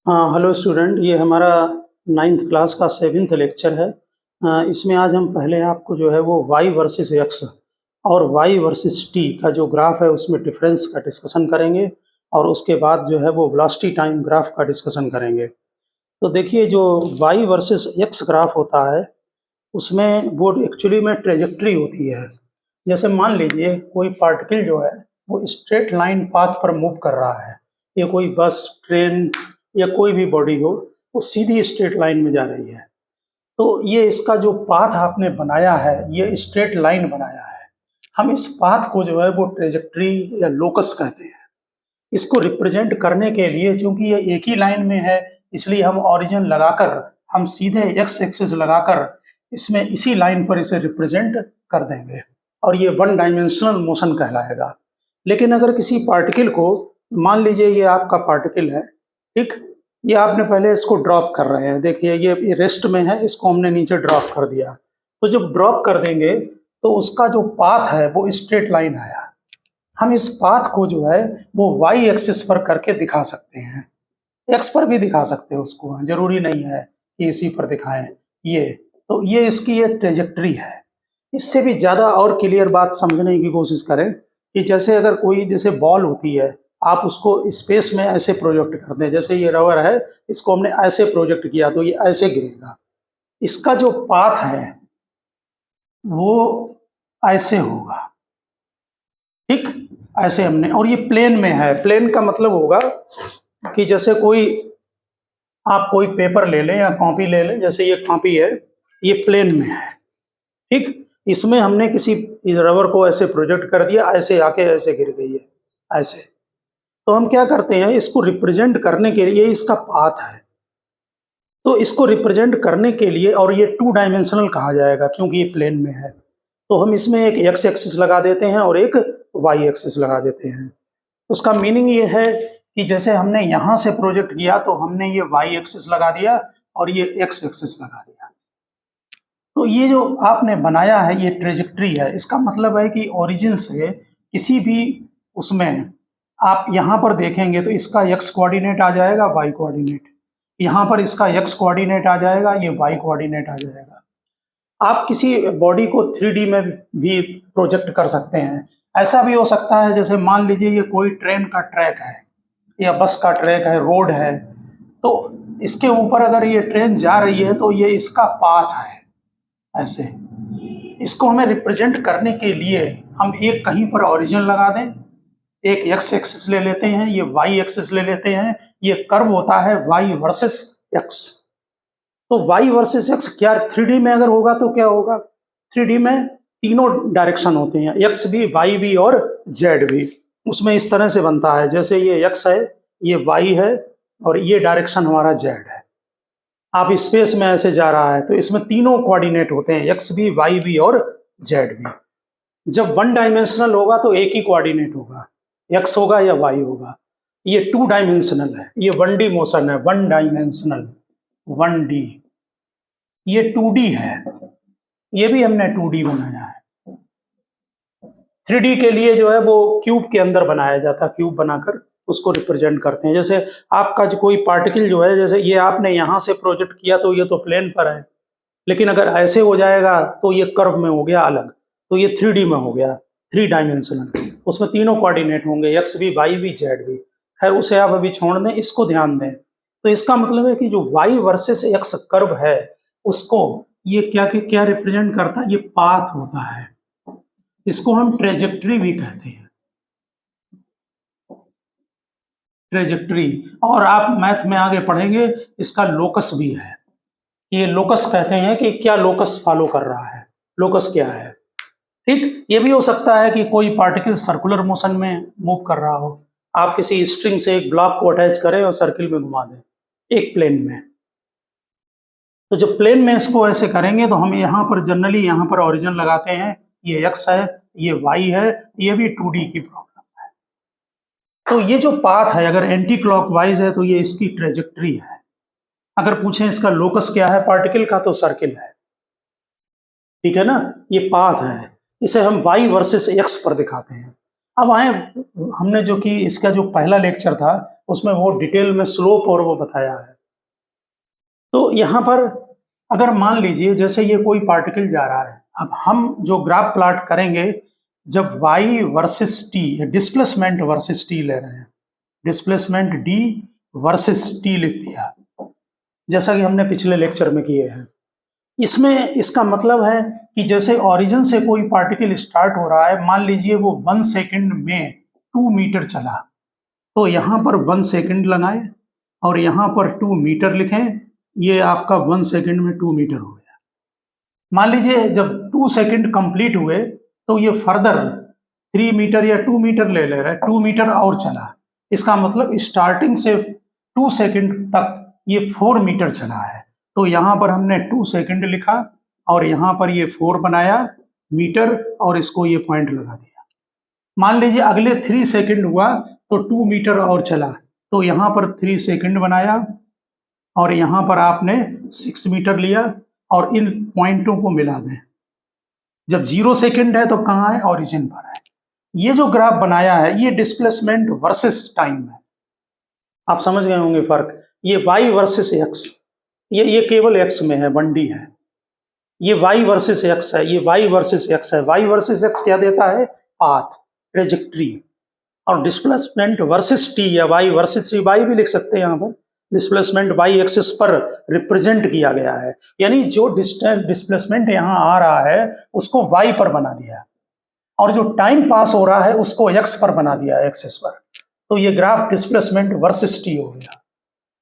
हाँ, hello student. ये हमारा 9th क्लास का 7th लेक्चर है। इसमें आज हम पहले आपको जो है वो y वर्सेस x और y वर्सेस t का जो ग्राफ है उसमें डिफरेंस का डिस्कशन करेंगे और उसके बाद जो है वो वेलोसिटी टाइम ग्राफ का डिस्कशन करेंगे। तो देखिए, जो y वर्सेस x ग्राफ होता है उसमें वो एक्चुअली में ट्रेजेक्ट्री होती है। जैसे मान लीजिए कोई पार्टिकल जो है वो स्ट्रेट लाइन पाथ पर मूव कर रहा है। ये कोई बस, ट्रेन या कोई भी बॉडी हो, वो सीधी स्ट्रेट लाइन में जा रही है। तो ये इसका जो पाथ आपने बनाया है, ये स्ट्रेट लाइन बनाया है। हम इस पाथ को जो है वो ट्रेजेक्ट्री या लोकस कहते हैं। इसको रिप्रेजेंट करने के लिए, क्योंकि ये एक ही लाइन में है, इसलिए हम ओरिजिन लगाकर, हम सीधे एक्स एक्सिस लगाकर इसमें इसी लाइन पर इसे रिप्रेजेंट कर देंगे और ये वन डायमेंशनल मोशन कहलाएगा। लेकिन अगर किसी पार्टिकल को, मान लीजिए ये आपका पार्टिकल है, ठीक, ये आपने पहले इसको ड्रॉप कर रहे हैं, देखिए ये रेस्ट में है, इसको हमने नीचे ड्रॉप कर दिया। तो जब ड्रॉप कर देंगे तो उसका जो पाथ है वो स्ट्रेट लाइन आया। हम इस पाथ को जो है वो वाई एक्सिस पर करके दिखा सकते हैं, एक्स पर भी दिखा सकते हैं उसको, जरूरी नहीं है कि इसी पर दिखाएं। ये तो ये इसकी ये ट्रेजेक्ट्री है। इससे भी ज़्यादा और क्लियर बात समझने की कोशिश करें कि जैसे अगर कोई, जैसे बॉल होती है, आप उसको स्पेस में ऐसे प्रोजेक्ट कर दें, जैसे ये रबर है, इसको हमने ऐसे प्रोजेक्ट किया तो ये ऐसे गिरेगा। इसका जो पाथ है वो ऐसे होगा, ठीक, ऐसे हमने, और ये प्लेन में है। प्लेन का मतलब होगा कि जैसे कोई, आप कोई पेपर ले लें या कॉपी ले लें, जैसे ये कॉपी है, ये प्लेन में है, ठीक। इसमें हमने किसी रबर को ऐसे प्रोजेक्ट कर दिया, ऐसे आके ऐसे गिर गई है, ऐसे। तो हम क्या करते हैं, इसको रिप्रेजेंट करने के लिए, इसका पाथ है तो इसको रिप्रेजेंट करने के लिए, और ये 2 डायमेंशनल कहा जाएगा क्योंकि ये प्लेन में है, तो हम इसमें एक एक्स एक्सिस लगा देते हैं और एक वाई एक्सिस लगा देते हैं। उसका मीनिंग ये है कि जैसे हमने यहाँ से प्रोजेक्ट किया तो हमने ये वाई एक्सिस लगा दिया और ये एक्स एक्सिस लगा दिया। तो ये जो आपने बनाया है ये ट्रेजेक्ट्री है। इसका मतलब है कि ओरिजिन से किसी भी उसमें आप यहाँ पर देखेंगे तो इसका एक्स कोऑर्डिनेट आ जाएगा, वाई कोऑर्डिनेट, यहाँ पर इसका एक्स कोऑर्डिनेट आ जाएगा, ये वाई कोऑर्डिनेट आ जाएगा। आप किसी बॉडी को 3D में भी प्रोजेक्ट कर सकते हैं। ऐसा भी हो सकता है, जैसे मान लीजिए ये कोई ट्रेन का ट्रैक है या बस का ट्रैक है, रोड है, तो इसके ऊपर अगर ये ट्रेन जा रही है तो ये इसका पाथ है ऐसे। इसको हमें रिप्रेजेंट करने के लिए हम एक कहीं पर ओरिजिन लगा दें, एक एक्स एक्सिस ले लेते हैं, ये वाई एक्सिस ले लेते हैं, ये कर्व होता है वाई वर्सेस एक्स। तो y वर्सेस x क्या 3D में अगर होगा तो क्या होगा, 3D में तीनों डायरेक्शन होते हैं, x भी, y भी और z भी। उसमें इस तरह से बनता है, जैसे ये x है, ये y है और ये डायरेक्शन हमारा z है। आप स्पेस में ऐसे जा रहा है तो इसमें तीनों कोऑर्डिनेट होते हैं, x भी, y भी और z भी। जब 1 डायमेंशनल होगा तो एक ही कोऑर्डिनेट होगा, x होगा या y होगा। ये 2 डायमेंशनल है, ये 1D मोशन है, 1 डायमेंशनल, 1D। ये 2D है, ये भी हमने 2D बनाया है। 3D के लिए जो है वो क्यूब के अंदर बनाया जाता है, क्यूब बनाकर उसको रिप्रेजेंट करते हैं। जैसे आपका जो कोई पार्टिकल जो है, जैसे ये आपने यहाँ से प्रोजेक्ट किया तो ये तो प्लेन पर है, लेकिन अगर ऐसे हो जाएगा तो ये कर्व में हो गया अलग, तो ये 3D में हो गया, 3 डायमेंशनल। उसमें तीनों कोऑर्डिनेट होंगे, एक्स भी, वाई भी, जेड भी। खैर उसे आप अभी छोड़ दें, इसको ध्यान दें। तो इसका मतलब है कि जो वाई वर्सेस एक्स कर्व है उसको ये क्या क्या रिप्रेजेंट करता है, ये पाथ होता है। इसको हम ट्रेजेक्ट्री भी कहते हैं, ट्रेजेक्ट्री। और आप मैथ में आगे पढ़ेंगे, इसका लोकस भी है। ये लोकस कहते हैं कि क्या लोकस फॉलो कर रहा है, लोकस क्या है, ठीक। ये भी हो सकता है कि कोई पार्टिकल सर्कुलर मोशन में मूव कर रहा हो, आप किसी स्ट्रिंग से एक ब्लॉक को अटैच करें और सर्किल में घुमा दें एक प्लेन में। तो जब प्लेन में इसको ऐसे करेंगे तो हम यहाँ पर जनरली यहाँ पर ओरिजिन लगाते हैं, ये x है, ये y है, ये भी 2D की प्रॉब्लम है। तो ये जो पाथ है अगर एंटी क्लॉकवाइज है तो ये इसकी ट्रेजेक्ट्री है। अगर पूछें इसका लोकस क्या है पार्टिकल का, तो सर्किल है, ठीक है ना। ये पाथ है, इसे हम y वर्सेस x पर दिखाते हैं। अब आए, हमने जो कि इसका जो पहला लेक्चर था उसमें वो डिटेल में स्लोप और वो बताया है। तो यहाँ पर अगर मान लीजिए जैसे ये कोई पार्टिकल जा रहा है, अब हम जो ग्राफ प्लॉट करेंगे जब y versus t, displacement versus t ले रहे हैं, डिस्प्लेसमेंट d वर्सेस t लिख दिया, जैसा कि हमने पिछले लेक्चर में किए हैं। इसमें इसका मतलब है कि जैसे ओरिजिन से कोई पार्टिकल स्टार्ट हो रहा है, मान लीजिए वो 1 सेकंड में 2 मीटर चला, तो यहाँ पर 1 सेकंड लगाए और यहाँ पर 2 मीटर लिखें, ये आपका 1 सेकंड में 2 मीटर हो गया। मान लीजिए जब 2 सेकंड कंप्लीट हुए तो ये फर्दर 3 मीटर या 2 मीटर ले रहा है, 2 मीटर और चला, इसका मतलब स्टार्टिंग से 2 सेकंड तक ये 4 मीटर चला है। तो यहाँ पर हमने 2 सेकंड लिखा और यहाँ पर ये 4 बनाया मीटर और इसको ये पॉइंट लगा दिया। मान लीजिए अगले 3 सेकंड हुआ तो 2 मीटर और चला, तो यहाँ पर 3 सेकंड बनाया और यहाँ पर आपने 6 मीटर लिया और इन पॉइंटों को मिला दें। जब 0 सेकंड है तो कहाँ है, ओरिजिन पर है। ये जो ग्राफ बनाया है ये डिस्प्लेसमेंट वर्सेस टाइम है। आप समझ गए होंगे फर्क। ये y वर्सेस x, ये केवल x में है, 1D है। ये y वर्सेस x है, ये y वर्सेस x है। y वर्सेस x क्या देता है, पाथ, ट्रेजेक्ट्री। और डिस्प्लेसमेंट वर्सेस t या y वर्सेस t, y भी लिख सकते हैं यहाँ पर, डिस्प्लेसमेंट y एक्सिस पर रिप्रेजेंट किया गया है, यानी जो डिस्प्लेसमेंट यहाँ आ रहा है उसको y पर बना दिया और जो टाइम पास हो रहा है उसको x पर बना दिया, एक्सिस पर। तो ये ग्राफ डिस्प्लेसमेंट वर्सेस t हो गया।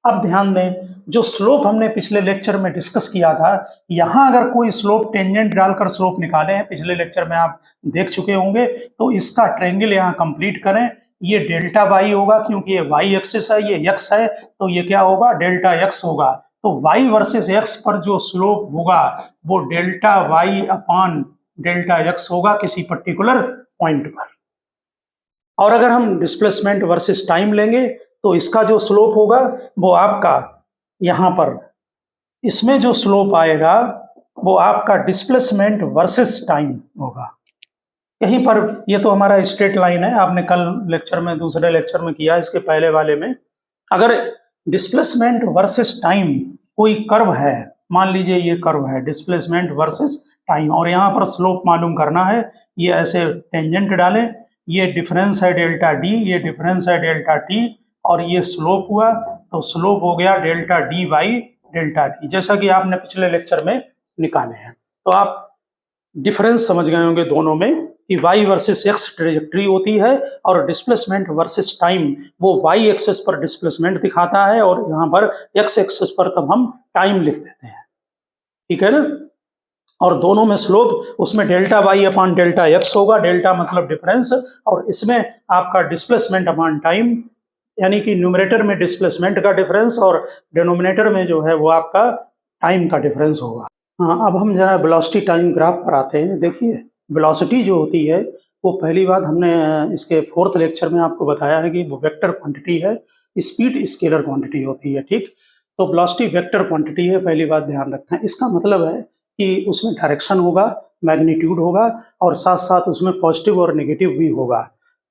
अब ध्यान दें, जो स्लोप हमने पिछले लेक्चर में डिस्कस किया था, यहाँ अगर कोई स्लोप टेंजेंट डालकर स्लोप निकाले हैं, पिछले लेक्चर में आप देख चुके होंगे, तो इसका ट्रायंगल यहाँ कंप्लीट करें। ये डेल्टा वाई होगा क्योंकि ये वाई एक्सिस है, ये एक्स है, तो ये क्या होगा, डेल्टा एक्स होगा। तो वाई वर्सेस एक्स पर जो स्लोप होगा वो delta Y upon delta X होगा किसी पर्टिकुलर पॉइंट पर। और अगर हम डिस्प्लेसमेंट वर्सेस टाइम लेंगे तो इसका जो स्लोप होगा वो आपका यहाँ पर, इसमें जो स्लोप आएगा वो आपका डिस्प्लेसमेंट वर्सेस टाइम होगा। यहीं पर ये तो हमारा स्ट्रेट लाइन है, आपने कल लेक्चर में, दूसरे लेक्चर में किया, इसके पहले वाले में। अगर डिस्प्लेसमेंट वर्सेस टाइम कोई कर्व है, मान लीजिए ये कर्व है डिस्प्लेसमेंट वर्सेस टाइम, और यहाँ पर स्लोप मालूम करना है, ये ऐसे टेंजेंट डालें, ये डिफरेंस है डेल्टा डी, ये डिफरेंस है डेल्टा टी, और ये स्लोप हुआ, तो स्लोप हो गया delta D by delta T, जैसा कि आपने पिछले लेक्चर में निकाले हैं। तो आप डिफरेंस समझ गए होंगे दोनों में कि y वर्सेस x ट्रेजेक्ट्री होती है और डिस्प्लेसमेंट वर्सेस टाइम वो y एक्सिस पर डिस्प्लेसमेंट दिखाता है और यहाँ पर x एक्सिस पर तब हम टाइम लिख देते हैं, ठीक है ना। और दोनों में स्लोप, उसमें delta Y upon delta X होगा, डेल्टा मतलब डिफरेंस, और इसमें आपका डिस्प्लेसमेंट अपॉन टाइम, यानी कि न्यूमरेटर में डिस्प्लेसमेंट का डिफरेंस और डिनोमिनेटर में जो है वो आपका टाइम का डिफरेंस होगा। हाँ, अब हम जरा वेलोसिटी टाइम ग्राफ पर आते हैं। देखिए वेलोसिटी जो होती है वो पहली बात हमने इसके 4th लेक्चर में आपको बताया है कि वो वेक्टर क्वांटिटी है, स्पीड स्केलर क्वांटिटी होती है, ठीक। तो वेलोसिटी वेक्टर क्वांटिटी है, पहली बात ध्यान रखना है। इसका मतलब है कि उसमें डायरेक्शन होगा, मैग्नीट्यूड होगा और साथ साथ उसमें पॉजिटिव और नेगेटिव भी होगा।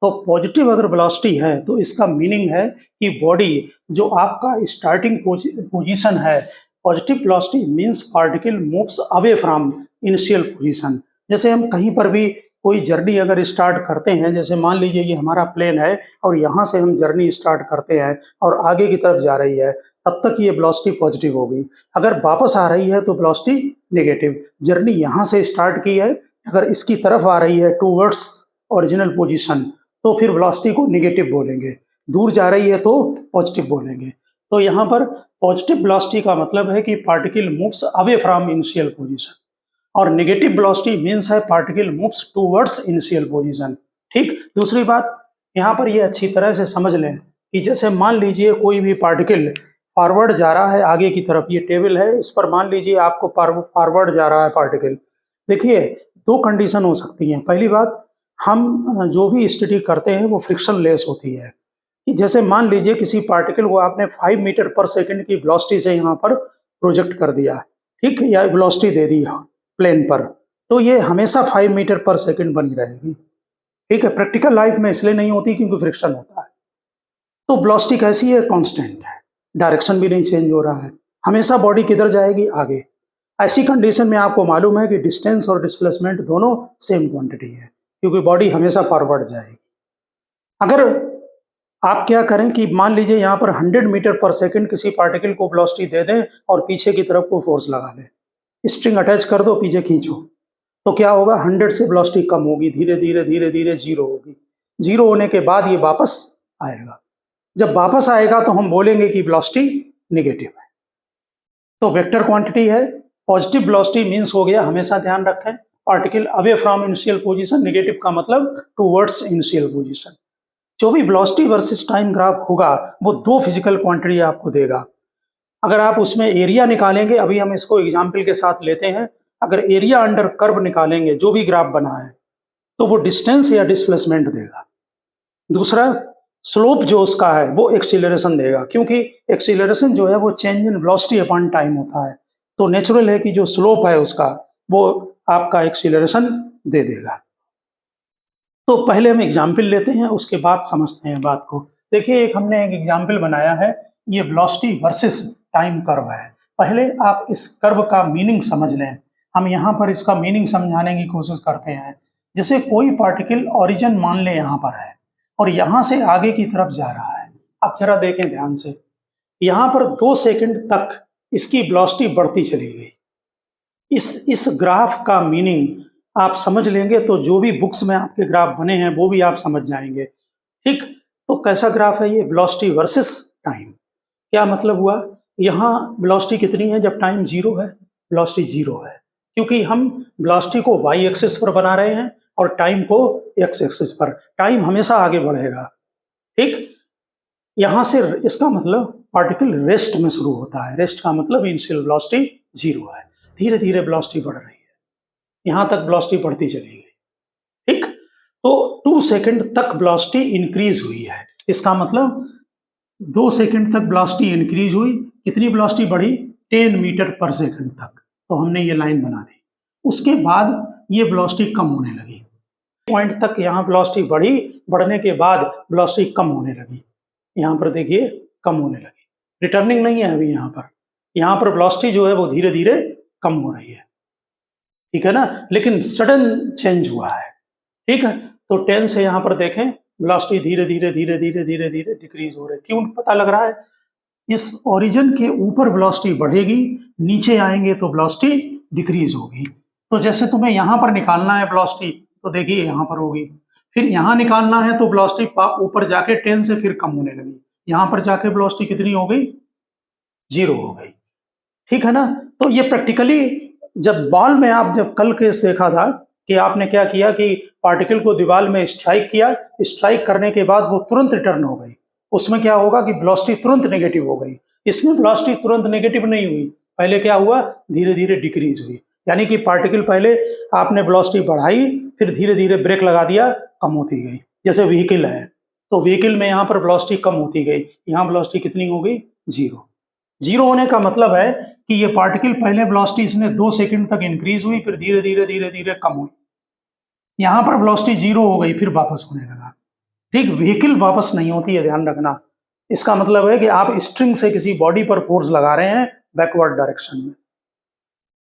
तो पॉजिटिव अगर वेलोसिटी है तो इसका मीनिंग है कि बॉडी जो आपका स्टार्टिंग पोजीशन है, positive velocity means particle moves away from initial position. जैसे हम कहीं पर भी कोई जर्नी अगर स्टार्ट करते हैं, जैसे मान लीजिए ये हमारा प्लेन है और यहाँ से हम जर्नी स्टार्ट करते हैं और आगे की तरफ जा रही है, तब तक ये वेलोसिटी पॉजिटिव होगी। अगर वापस आ रही है तो वेलोसिटी नेगेटिव। जर्नी यहाँ से स्टार्ट की है, अगर इसकी तरफ आ रही है टूवर्ड्स ओरिजिनल पोजीशन, तो फिर वेलोसिटी को नेगेटिव बोलेंगे, दूर जा रही है तो पॉजिटिव बोलेंगे। तो यहाँ पर पॉजिटिव वेलोसिटी का मतलब है कि particle moves away from initial position, और नेगेटिव वेलोसिटी मीन्स है particle moves towards initial position, ठीक। दूसरी बात यहाँ पर ये अच्छी तरह से समझ लें कि जैसे मान लीजिए कोई भी पार्टिकल फॉरवर्ड जा रहा है आगे की तरफ, ये टेबल है, इस पर मान लीजिए आपको फॉरवर्ड जा रहा है पार्टिकल। देखिए दो कंडीशन हो सकती हैं। पहली बात, हम जो भी स्टडी करते हैं वो फ्रिक्शन लेस होती है, कि जैसे मान लीजिए किसी पार्टिकल को आपने 5 मीटर पर सेकंड की वेलोसिटी से यहाँ पर प्रोजेक्ट कर दिया, ठीक, या वेलोसिटी दे दी प्लेन पर, तो ये हमेशा 5 मीटर पर सेकंड बनी रहेगी, ठीक है, प्रैक्टिकल लाइफ में इसलिए नहीं होती क्योंकि फ्रिक्शन होता है। तो वेलोसिटी कैसी है? कांस्टेंट है, डायरेक्शन भी नहीं चेंज हो रहा है, हमेशा बॉडी किधर जाएगी? आगे। ऐसी कंडीशन में आपको मालूम है कि डिस्टेंस और डिस्प्लेसमेंट दोनों सेम क्वांटिटी है, क्योंकि बॉडी हमेशा फॉरवर्ड जाएगी। अगर आप क्या करें कि मान लीजिए यहाँ पर 100 मीटर पर सेकंड किसी पार्टिकल को वेलोसिटी दे दें और पीछे की तरफ को फोर्स लगा लें, स्ट्रिंग अटैच कर दो, पीछे खींचो, तो क्या होगा? 100 से वेलोसिटी कम होगी, धीरे धीरे धीरे धीरे जीरो होगी। जीरो होने के बाद ये वापस आएगा। जब वापस आएगा तो हम बोलेंगे कि वेलोसिटी नेगेटिव है। तो वेक्टर क्वांटिटी है। पॉजिटिव वेलोसिटी मींस हो गया, हमेशा ध्यान रखें, particle away from initial position, negative का मतलब टुवर्ड्स इनिशियल पोजीशन। जो भी वेलोसिटी वर्सेस टाइम ग्राफ होगा वो दो फिजिकल क्वांटिटी आपको देगा। अगर आप उसमें एरिया निकालेंगे, अभी हम इसको एग्जाम्पल के साथ लेते हैं, अगर एरिया अंडर कर्व निकालेंगे जो भी ग्राफ बना है तो वो डिस्टेंस या डिस्प्लेसमेंट देगा। दूसरा, स्लोप जो उसका है वो एक्सीलरेशन देगा, क्योंकि एक्सीलरेशन जो है वो change in velocity upon time होता है, तो नेचुरल है कि जो स्लोप है उसका वो आपका एक्सीलरेशन दे देगा। तो पहले हम एग्जाम्पल लेते हैं, उसके बाद समझते हैं बात को। देखिए, हमने एक एग्जाम्पल बनाया है, ये वेलोसिटी वर्सेस टाइम कर्व है। पहले आप इस कर्व का मीनिंग समझ लें, हम यहाँ पर इसका मीनिंग समझाने की कोशिश करते हैं। जैसे कोई पार्टिकल ओरिजिन मान ले यहाँ पर है और यहाँ से आगे की तरफ जा रहा है। अब जरा देखें ध्यान से, यहाँ पर 2 सेकंड तक इसकी वेलोसिटी बढ़ती चली गई। इस ग्राफ का मीनिंग आप समझ लेंगे तो जो भी बुक्स में आपके ग्राफ बने हैं वो भी आप समझ जाएंगे। ठीक, तो कैसा ग्राफ है ये? Velocity versus time. क्या मतलब हुआ? यहाँ वेलोसिटी कितनी है जब टाइम जीरो है? वेलोसिटी जीरो है, क्योंकि हम वेलोसिटी को वाई एक्सिस पर बना रहे हैं और टाइम को एक्स एक्सिस पर। टाइम हमेशा आगे बढ़ेगा। ठीक, यहाँ से इसका मतलब पार्टिकल रेस्ट में शुरू होता है। रेस्ट का मतलब इनिशियल वेलोसिटी जीरो है, धीरे धीरे वेलोसिटी बढ़ रही है, यहाँ तक वेलोसिटी बढ़ती चली गई। ठीक, तो 2 सेकंड तक वेलोसिटी इंक्रीज हुई है। इसका मतलब 2 सेकंड तक वेलोसिटी इंक्रीज हुई। कितनी वेलोसिटी बढ़ी? 10 मीटर पर सेकंड तक। तो हमने ये लाइन बना दी। उसके बाद ये वेलोसिटी कम होने लगी। पॉइंट तक यहाँ वेलोसिटी बढ़ी, बढ़ने के बाद वेलोसिटी कम होने लगी। यहाँ पर देखिए कम होने लगी, रिटर्निंग नहीं है अभी यहाँ पर वेलोसिटी जो है वो धीरे धीरे कम हो रही है। ठीक है ना, लेकिन सडन चेंज हुआ है। ठीक है, तो 10 से यहाँ पर देखें वेलोसिटी धीरे धीरे धीरे धीरे धीरे धीरे डिक्रीज हो रही है। क्यों पता लग रहा है? इस ओरिजिन के ऊपर वेलोसिटी बढ़ेगी, नीचे आएंगे तो वेलोसिटी डिक्रीज होगी। तो जैसे तुम्हें यहाँ पर निकालना है वेलोसिटी, तो देखिए यहाँ पर होगी, फिर यहाँ निकालना है तो वेलोसिटी ऊपर जाके 10 से फिर कम होने लगी, यहाँ पर जाके वेलोसिटी कितनी हो गई? जीरो हो गई। ठीक है ना, तो ये प्रैक्टिकली जब बॉल में आप जब कल केस देखा था कि आपने क्या किया कि पार्टिकल को दीवार में स्ट्राइक किया, स्ट्राइक करने के बाद वो तुरंत रिटर्न हो गई। उसमें क्या होगा कि वेलोसिटी तुरंत नेगेटिव हो गई। इसमें वेलोसिटी तुरंत नेगेटिव नहीं हुई, पहले क्या हुआ? धीरे धीरे डिक्रीज हुई। यानी कि पार्टिकल पहले आपने वेलोसिटी बढ़ाई, फिर धीरे धीरे ब्रेक लगा दिया, कम होती गई। जैसे व्हीकल है, तो व्हीकल में यहाँ पर वेलोसिटी कम होती गई, यहाँ वेलोसिटी कितनी हो गई? जीरो। जीरो होने का मतलब है कि ये पार्टिकल पहले वेलोसिटी इसने 2 सेकंड तक इंक्रीज हुई, फिर धीरे धीरे धीरे धीरे कम हुई, यहाँ पर वेलोसिटी जीरो हो गई, फिर वापस होने लगा। ठीक, व्हीकल वापस नहीं होती है, ध्यान रखना। इसका मतलब है कि आप स्ट्रिंग से किसी बॉडी पर फोर्स लगा रहे हैं बैकवर्ड डायरेक्शन में,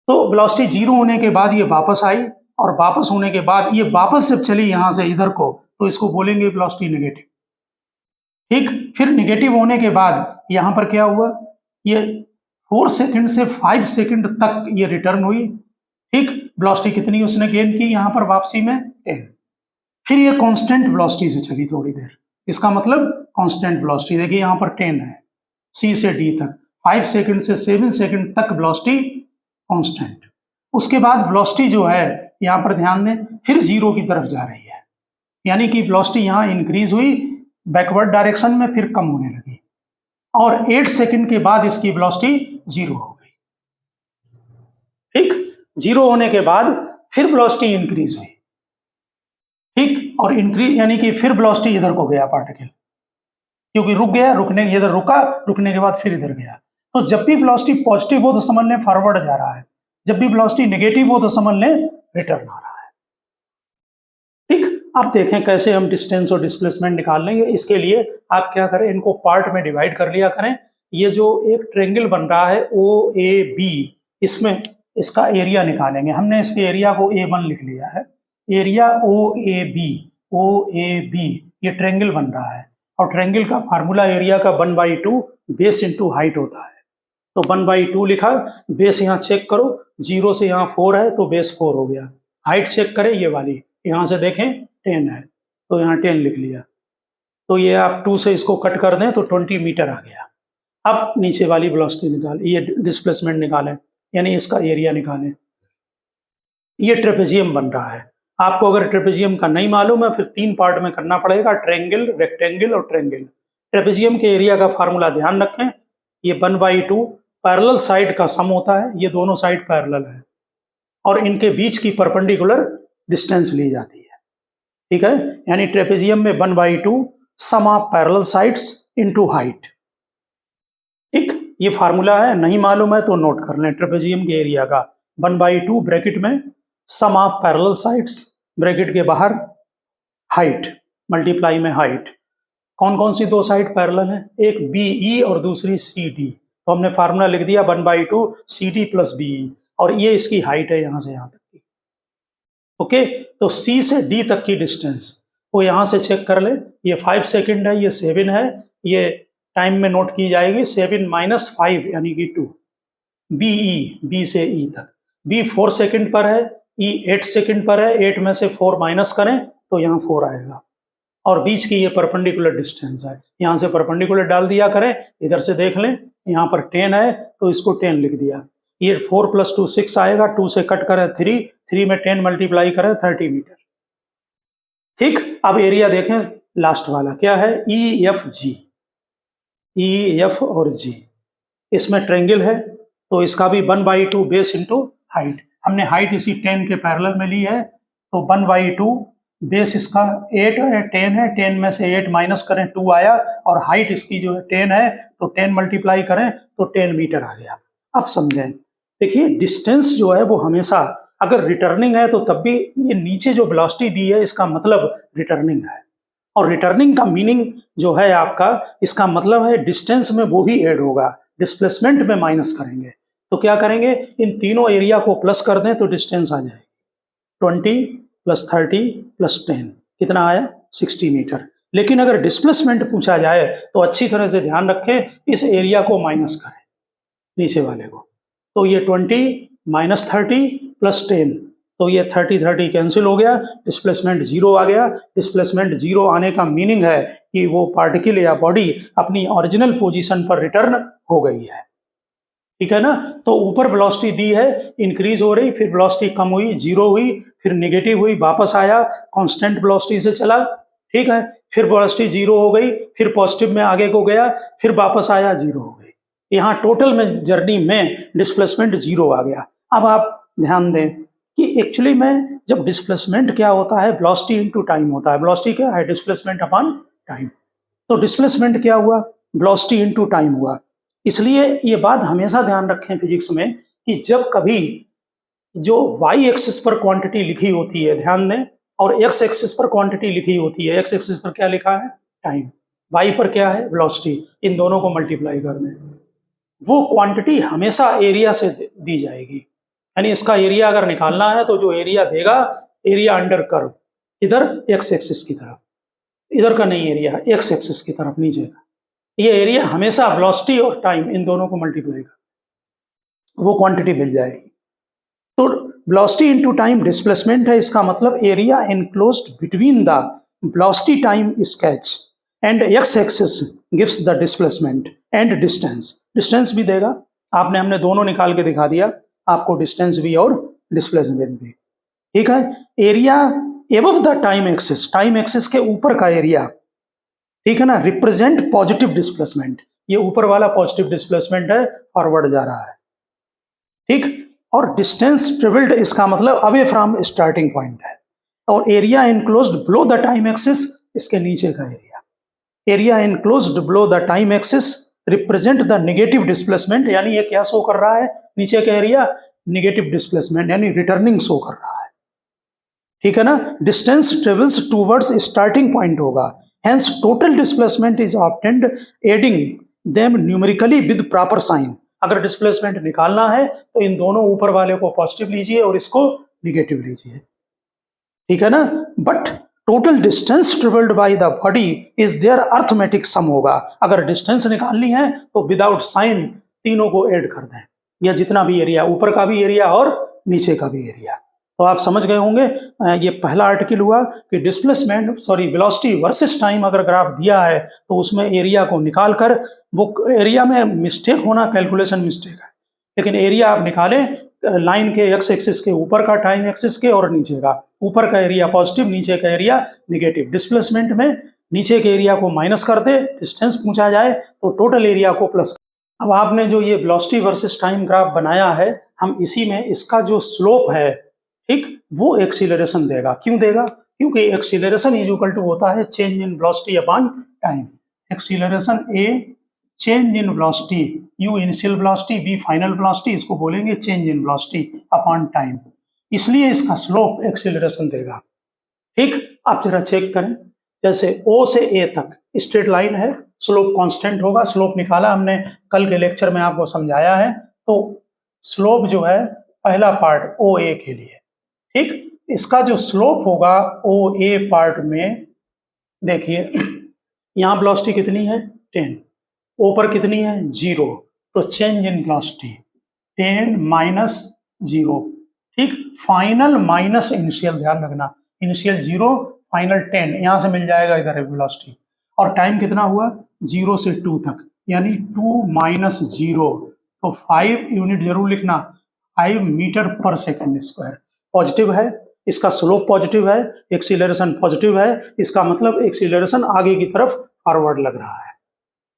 तो वेलोसिटी जीरो होने के बाद ये वापस आई, और वापस होने के बाद ये वापस जब चली यहाँ से इधर को, तो इसको बोलेंगे वेलोसिटी नेगेटिव। ठीक, फिर नेगेटिव होने के बाद यहाँ पर क्या हुआ? ये 4 सेकंड से 5 सेकंड तक ये रिटर्न हुई। ठीक, वेलोसिटी कितनी उसने गेन की यहाँ पर वापसी में? 10। फिर ये कांस्टेंट वेलोसिटी से चली थोड़ी देर, इसका मतलब कांस्टेंट वेलोसिटी। देखिए यहाँ पर 10 है, सी से डी तक, 5 सेकंड से 7 सेकंड तक वेलोसिटी कांस्टेंट। उसके बाद वेलोसिटी जो है यहाँ पर ध्यान दें, फिर जीरो की तरफ जा रही है, यानी कि वेलोसिटी यहाँ इंक्रीज हुई बैकवर्ड डायरेक्शन में, फिर कम होने लगी, और 8 सेकंड के बाद इसकी वेलोसिटी जीरो हो गई। ठीक, जीरो होने के बाद फिर वेलोसिटी इंक्रीज हुई। ठीक, और इंक्रीज यानी कि फिर वेलोसिटी इधर को गया पार्टिकल, क्योंकि रुक गया, इधर रुका, रुकने के बाद फिर इधर गया। तो जब भी वेलोसिटी पॉजिटिव हो तो समझ लें फॉरवर्ड जा रहा है, जब भी वेलोसिटी नेगेटिव हो तो समझ लें रिटर्न आ रहा है। ठीक, अब देखें कैसे हम डिस्टेंस और डिस्प्लेसमेंट निकाल लेंगे। इसके लिए आप क्या करें, इनको पार्ट में डिवाइड कर लिया करें। ये जो एक ट्रायंगल बन रहा है OAB, इसमें इसका एरिया निकालेंगे। हमने इसके एरिया को A1 लिख लिया है। एरिया OAB ये ट्रायंगल बन रहा है, और ट्रायंगल का फार्मूला एरिया का 1/2 बेस इंटू हाइट होता है। तो 1/2 लिखा, बेस यहाँ चेक करो, 0 से यहाँ 4 है तो बेस 4 हो गया। हाइट चेक करें, ये वाली यहाँ से देखें 10 है तो यहाँ 10 लिख लिया। तो ये आप 2 से इसको कट कर दें तो 20 मीटर आ गया। अब नीचे वाली वेलोसिटी निकाल, ये डिस्प्लेसमेंट निकालें, यानी इसका एरिया निकालें। ये ट्रेपेजियम बन रहा है। आपको अगर ट्रेपेजियम का नहीं मालूम है, फिर 3 पार्ट में करना पड़ेगा, ट्रायंगल, रेक्टेंगल और ट्रायंगल। ट्रेपेजियम के एरिया का फार्मूला ध्यान रखें, ये 1/2 पैरेलल साइड का सम होता है। ये दोनों साइड पैरेलल है और इनके बीच की परपेंडिकुलर डिस्टेंस ली जाती है, ठीक है। यानी ट्रेपेजियम में 1/2 sum of parallel sides into height, ठीक। ये फार्मूला है, नहीं मालूम है तो नोट कर लें। ट्रेपेजियम के एरिया का 1/2 ब्रैकेट में सम ऑफ पैरेलल साइड्स, ब्रैकेट के बाहर हाइट मल्टीप्लाई में हाइट। कौन कौन सी दो साइड पैरेलल है, एक BE और दूसरी CD। तो हमने फार्मूला लिख दिया 1/2 CD प्लस BE, और ये इसकी हाइट है यहाँ से यहाँ तक की, ओके। तो C से D तक की डिस्टेंस वो यहाँ से चेक कर ले। ये 5 सेकंड है, ये 7 है, ये टाइम में नोट की जाएगी। 7 - 5 यानी कि 2। BE, B से E तक, B 4 सेकंड पर है, E 8 सेकंड पर है। 8 में से 4 माइनस करें तो यहाँ 4 आएगा, और बीच की ये परपेंडिकुलर डिस्टेंस है। यहाँ से परपेंडिकुलर डाल दिया करें, इधर से देख लें, यहाँ पर 10 है तो इसको 10 लिख दिया। ये 4 + 2 6 आएगा, 2 से कट करें 3, 3 में 10 मल्टीप्लाई करें 30 मीटर, ठीक। अब एरिया देखें, लास्ट वाला क्या है, EFG, EF और G। इसमें ट्रायंगल है तो इसका भी 1/2 बेस इंटू हाइट। हमने हाइट इसी 10 के पैरेलल में ली है, तो 1/2 बेस इसका 8 है, 10 है, 10 में से 8 माइनस करें 2 आया, और हाइट इसकी जो है 10 है तो 10 मल्टीप्लाई करें तो 10 मीटर आ गया। अब समझें, देखिए डिस्टेंस जो है वो हमेशा अगर रिटर्निंग है तो तब भी ये नीचे जो वेलोसिटी दी है इसका मतलब रिटर्निंग है, और रिटर्निंग का मीनिंग जो है आपका, इसका मतलब है डिस्टेंस में वो ही ऐड होगा, डिस्प्लेसमेंट में माइनस करेंगे। तो क्या करेंगे, इन तीनों एरिया को प्लस कर दें तो डिस्टेंस आ जाएगी 20 + 30 + 10, कितना आया 60 मीटर। लेकिन अगर डिस्प्लेसमेंट पूछा जाए तो अच्छी तरह से ध्यान रखें, इस एरिया को माइनस करें नीचे वाले को। तो ये 20 - 30 + 10, तो ये 30 कैंसिल हो गया, डिस्प्लेसमेंट 0 आ गया। डिस्प्लेसमेंट 0 आने का मीनिंग है कि वो पार्टिकल या बॉडी अपनी ओरिजिनल पोजीशन पर रिटर्न हो गई है, ठीक है ना। तो ऊपर वेलोसिटी दी है, इंक्रीज हो रही, फिर वेलोसिटी कम हुई, 0 हुई, फिर नेगेटिव हुई, वापस आया, कांस्टेंट वेलोसिटी से चला, ठीक है। फिर वेलोसिटी 0 हो गई, फिर पॉजिटिव में आगे को गया, फिर वापस आया, 0 हो गई। यहाँ टोटल में जर्नी में डिस्प्लेसमेंट 0 आ गया। अब आप ध्यान दें कि एक्चुअली में जब डिस्प्लेसमेंट क्या होता है, वेलोसिटी इनटू टाइम होता है। वेलोसिटी क्या है, डिस्प्लेसमेंट अपॉन टाइम। तो डिस्प्लेसमेंट क्या हुआ, वेलोसिटी इनटू टाइम हुआ। इसलिए ये बात हमेशा ध्यान रखें फिजिक्स में कि जब कभी जो y एक्सिस पर क्वांटिटी लिखी होती है, ध्यान दें, और x एक्सिस पर क्वांटिटी लिखी होती है, x एक्सिस पर क्या लिखा है, टाइम, y पर क्या है, वेलोसिटी, इन दोनों को मल्टीप्लाई कर दें, वो क्वांटिटी हमेशा एरिया से दी जाएगी। यानी इसका एरिया अगर निकालना है तो जो एरिया देगा, एरिया अंडर कर्व, इधर x एक्सिस की तरफ, इधर का नहीं एरिया, x एक्सिस की तरफ नीचे का, ये एरिया हमेशा वेलोसिटी और टाइम इन दोनों को मल्टीप्लाई कर, वो क्वांटिटी मिल जाएगी। तो वेलोसिटी इनटू टाइम डिस्प्लेसमेंट है, इसका मतलब area enclosed between the velocity time sketch and x axis gives the displacement and distance. Distance भी देगा, हमने दोनों निकाल के दिखा दिया आपको, डिस्टेंस भी और डिस्प्लेसमेंट भी, ठीक है। Area above the time axis, time axis के ऊपर का एरिया, ठीक है ना, रिप्रेजेंट पॉजिटिव डिस्प्लेसमेंट, ये ऊपर वाला पॉजिटिव डिस्प्लेसमेंट है, फॉरवर्ड जा रहा है, ठीक। और डिस्टेंस ट्रेवल्ड, इसका मतलब अवे फ्रॉम स्टार्टिंग पॉइंट है। और area enclosed below the time axis, इसके नीचे का area, area enclosed below the time axis represent the negative displacement, यानी ये क्या शो कर रहा है, नीचे का एरिया नेगेटिव डिस्प्लेसमेंट यानी रिटर्निंग शो कर रहा है। ठीक है ना। Distance travels towards starting point होगा, hence total displacement is obtained adding them numerically with proper sign. अगर डिस्प्लेसमेंट निकालना है तो इन दोनों ऊपर वाले को पॉजिटिव लीजिए और इसको निगेटिव लीजिए, ठीक है ना। But total distance travelled by the body is their arithmetic sum होगा। अगर डिस्टेंस निकालनी है तो विदाउट साइन तीनों को ऐड कर दें, या जितना भी एरिया, ऊपर का भी एरिया और नीचे का भी एरिया। तो आप समझ गए होंगे, ये पहला आर्टिकल हुआ कि वेलोसिटी वर्सेस टाइम अगर ग्राफ दिया है तो उसमें एरिया को निकाल कर, वो एरिया में मिस्टेक होना कैलकुलेशन मिस्टेक है, लेकिन एरिया आप निकालें लाइन के एक्स एक्सिस के ऊपर का, टाइम एक्सिस के, और नीचे का। ऊपर का एरिया पॉजिटिव, नीचे का एरिया निगेटिव। डिस्प्लेसमेंट में नीचे के एरिया को माइनस कर दे, डिस्टेंस पूछा जाए तो टोटल एरिया को प्लस। अब आपने जो ये वेलोसिटी वर्सेस टाइम ग्राफ बनाया है, हम इसी में इसका जो स्लोप है, ठीक, वो एक्सीलरेशन देगा। क्यों देगा? क्योंकि एक्सीलरेशन इज इक्वल टू होता है change in velocity upon time. Acceleration A change in velocity, U initial velocity, B final velocity, इसको बोलेंगे change in velocity upon time. इसलिए इसका स्लोप एक्सीलरेशन देगा। ठीक, आप जरा चेक करें, जैसे O से A तक स्ट्रेट लाइन है, स्लोप कांस्टेंट होगा। स्लोप निकाला हमने कल के लेक्चर में, आपको समझाया है। तो स्लोप जो है पहला पार्ट OA के लिए, ठीक, इसका जो स्लोप होगा OA पार्ट में, देखिए यहाँ वेलोसिटी कितनी है 10, O पर कितनी है 0, तो चेंज इन वेलोसिटी 10 माइनस 0, ठीक। फाइनल माइनस इनिशियल, ध्यान रखना, इनिशियल 0, फाइनल 10, यहां से मिल जाएगा इधर वेलोसिटी। और टाइम कितना हुआ 0 से 2 तक, यानी 2 माइनस 0, तो 5 यूनिट जरूर लिखना, 5 मीटर पर सेकंड स्क्वायर। पॉजिटिव है, इसका स्लोप पॉजिटिव है, एक्सीलरेशन पॉजिटिव है, इसका मतलब एक्सीलरेशन आगे की तरफ फॉरवर्ड लग रहा है,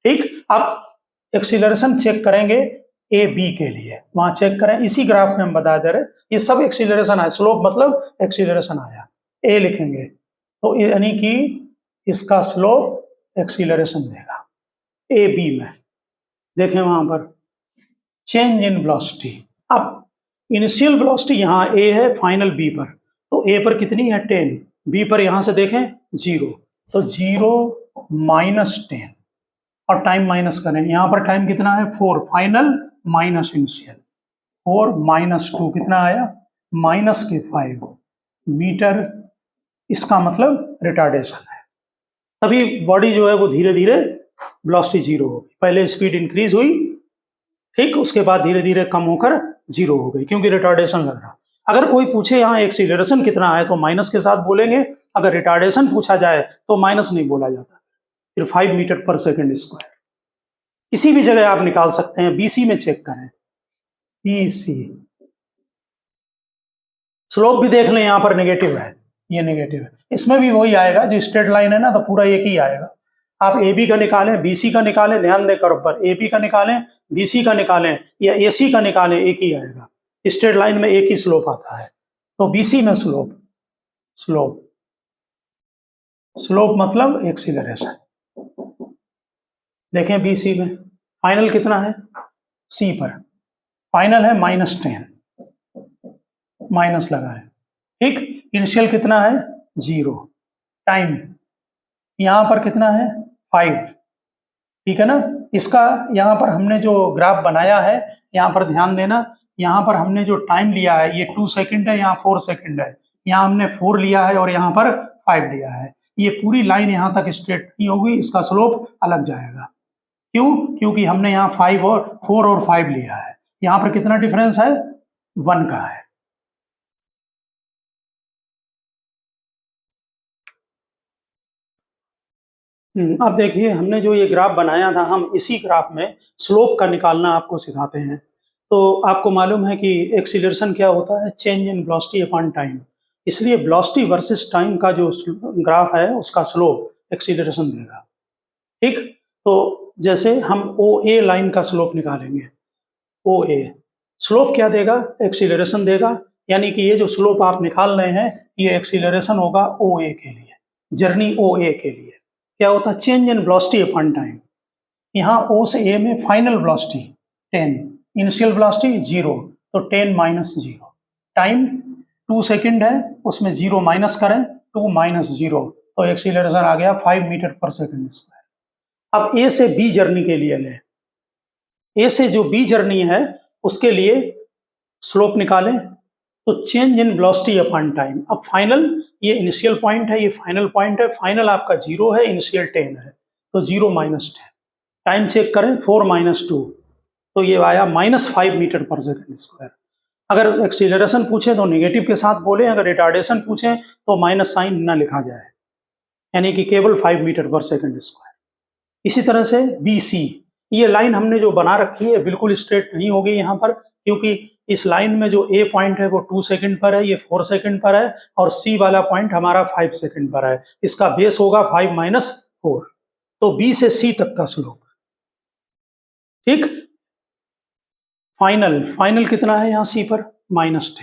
ठीक। अब एक्सीलरेशन चेक करेंगे ए बी के लिए, वहां चेक करें, इसी ग्राफ में हम बता दे रहे, ये सब एक्सीलरेशन है, स्लोप मतलब एक्सीलरेशन आया, ए लिखेंगे तो यानी कि इसका स्लोप एक्सीलरेशन देगा ए बी में। देखें वहां पर चेंज इन वेलोसिटी, अब इनिशियल वेलोसिटी यहाँ ए है, फाइनल बी पर, तो ए पर कितनी है 10, बी पर यहां से देखें 0, तो 0 माइनस 10, और टाइम माइनस करें, यहां पर टाइम कितना है 4, फाइनल माइनस इनिशियल, 4 माइनस 2 कितना आया माइनस के 5 मीटर, इसका मतलब रिटार्डेशन है। तभी बॉडी जो है वो धीरे धीरे वेलोसिटी 0 हो गई, पहले स्पीड इंक्रीज हुई, ठीक, उसके बाद धीरे धीरे कम होकर 0 हो गई, क्योंकि रिटार्डेशन लग रहा। अगर कोई पूछे यहाँ एक्सीलरेशन कितना है तो माइनस के साथ बोलेंगे, अगर रिटार्डेशन पूछा जाए तो माइनस नहीं बोला जाता, फिर 5 मीटर पर सेकंड स्क्वायर। किसी भी जगह आप निकाल सकते हैं, BC में चेक करें, BC स्लोप भी देख लें, यहाँ पर नेगेटिव है, ये नेगेटिव है, इसमें भी वही आएगा, जो स्ट्रेट लाइन है ना, तो पूरा एक ही आएगा। आप AB का निकालें, BC का निकालें, ध्यान दें कर्व पर, AB का निकालें, BC का निकालें या AC का निकालें, एक ही आएगा। स्ट्रेट लाइन में एक ही स्लोप आता है, तो BC में स्लोप, स्लोप मतलब एक्सीलरेशन। देखें BC में फाइनल कितना है, C पर फाइनल है -10, माइनस लगा है, ठीक। इनिशियल कितना है 0, टाइम यहां पर कितना है 5, ठीक है ना। इसका यहां पर हमने जो ग्राफ बनाया है, यहां पर ध्यान देना, यहां पर हमने जो टाइम लिया है ये 2 सेकंड है, यहाँ 4 सेकंड है, यहाँ हमने 4 लिया है और यहाँ पर 5 लिया है। ये पूरी लाइन यहाँ तक स्ट्रेट नहीं होगी, इसका स्लोप अलग जाएगा। क्यों? क्योंकि हमने यहाँ 4 और 5 लिया है, यहाँ पर कितना डिफरेंस है 1 का है। अब देखिए हमने जो ये ग्राफ बनाया था, हम इसी ग्राफ में स्लोप का निकालना आपको सिखाते हैं। तो आपको मालूम है कि एक्सीलरेशन क्या होता है, change in velocity upon time. इसलिए वेलोसिटी वर्सेस टाइम का जो ग्राफ है उसका स्लोप एक्सीलरेशन देगा, ठीक। तो जैसे हम OA लाइन का स्लोप निकालेंगे, OA स्लोप क्या देगा, एक्सीलरेशन देगा, यानी कि ये जो स्लोप आप निकाल रहे हैं ये एक्सीलरेशन होगा OA के लिए, जर्नी OA के लिए। क्या होता है change in velocity upon time, यहाँ O से A में फाइनल वेलोसिटी 10, इनिशियल वेलोसिटी 0, तो 10 माइनस 0, टाइम 2 सेकंड है, उसमें 0 माइनस करें, 2 माइनस 0, तो एक्सीलरेशन आ गया 5 मीटर पर सेकंड स्क्वायर। अब ए से बी जर्नी के लिए लें, ए से जो बी जर्नी है उसके लिए स्लोप निकालें, तो change in velocity upon time. अब फाइनल, ये इनिशियल पॉइंट है, ये फाइनल पॉइंट है, फाइनल आपका 0 है, इनिशियल 10 है, तो 0 माइनस 10, टाइम चेक करें 4 माइनस 2, तो ये आया -5 मीटर पर सेकंड स्क्वायर। अगर एक्सीलरेशन पूछे तो नेगेटिव के साथ बोले, अगर रिटार्डेशन पूछे तो माइनस साइन ना लिखा जाए, यानी कि केवल 5 मीटर पर सेकंड स्क्वायर। इसी तरह से बी सी, ये लाइन हमने जो बना रखी है बिल्कुल स्ट्रेट नहीं होगी यहाँ पर, क्योंकि इस लाइन में जो ए पॉइंट है वो 2 सेकंड पर है, ये 4 सेकंड पर है, और सी वाला पॉइंट हमारा 5 सेकंड पर है, इसका बेस होगा 5 माइनस 4, तो बी से सी तक का स्लोप। ठीक, फाइनल कितना है यहाँ सी पर, -10,